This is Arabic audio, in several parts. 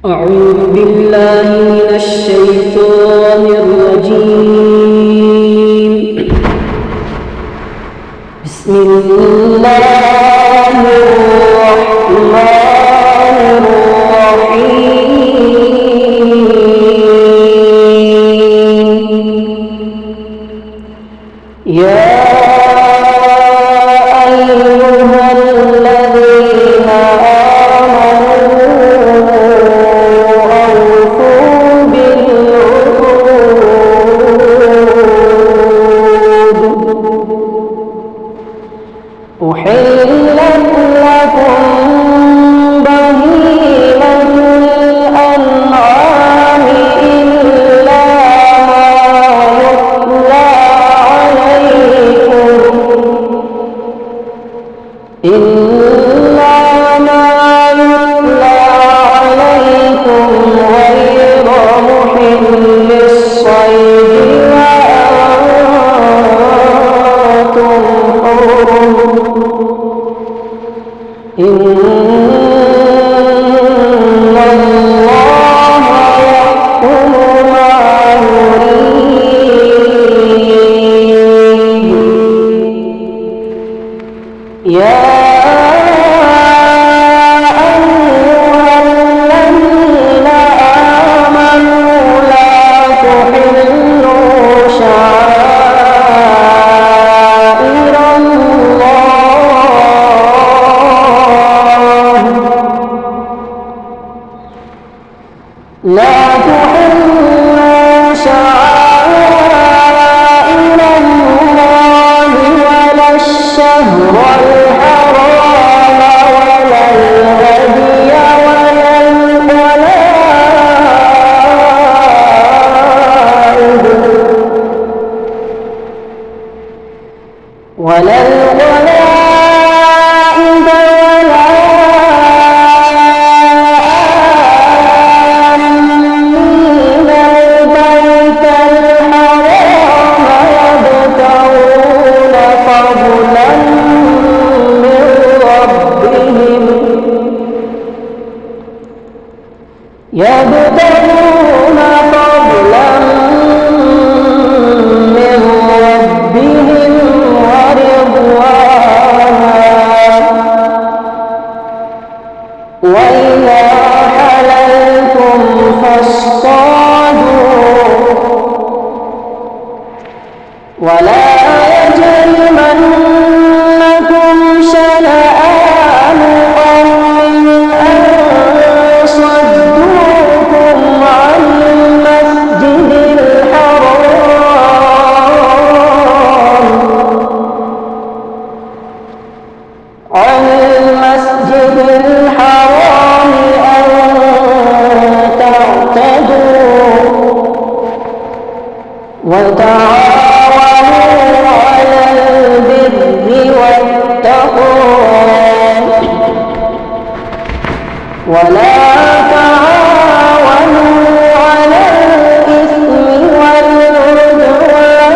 أعوذ بالله من الشيطان الرجيم. بسم الله الرحمن الرحيم. يا أيها الذين أحلت لكم بهيمة الأنعام إلا ما يتلى عليكم غير محل الصيد وأنتم حرم. إن الله يحكم ما يريد. يا أيها الذين آمنوا لا تحلوا شعائر الله ولا الشهر الحرام ولا الهدي ولا القلائد ولا آمين البيت الحرام يبتغون فضلا من ربهم ورضوانا. وإذا حللتم فاصطادوا ولا يجرمنكم شنآن قوم أن صدوكم عن المسجد الحرام أن تعتدوا. وتعاونوا على البر والتقوى ولا تعاونوا على الإثم والعدوان.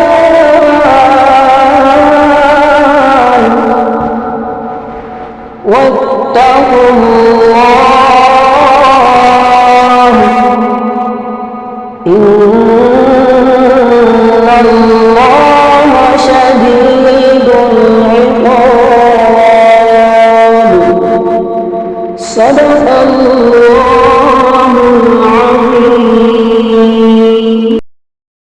واتقوا الله إن الله شديد العقاب. صدق الله العظيم.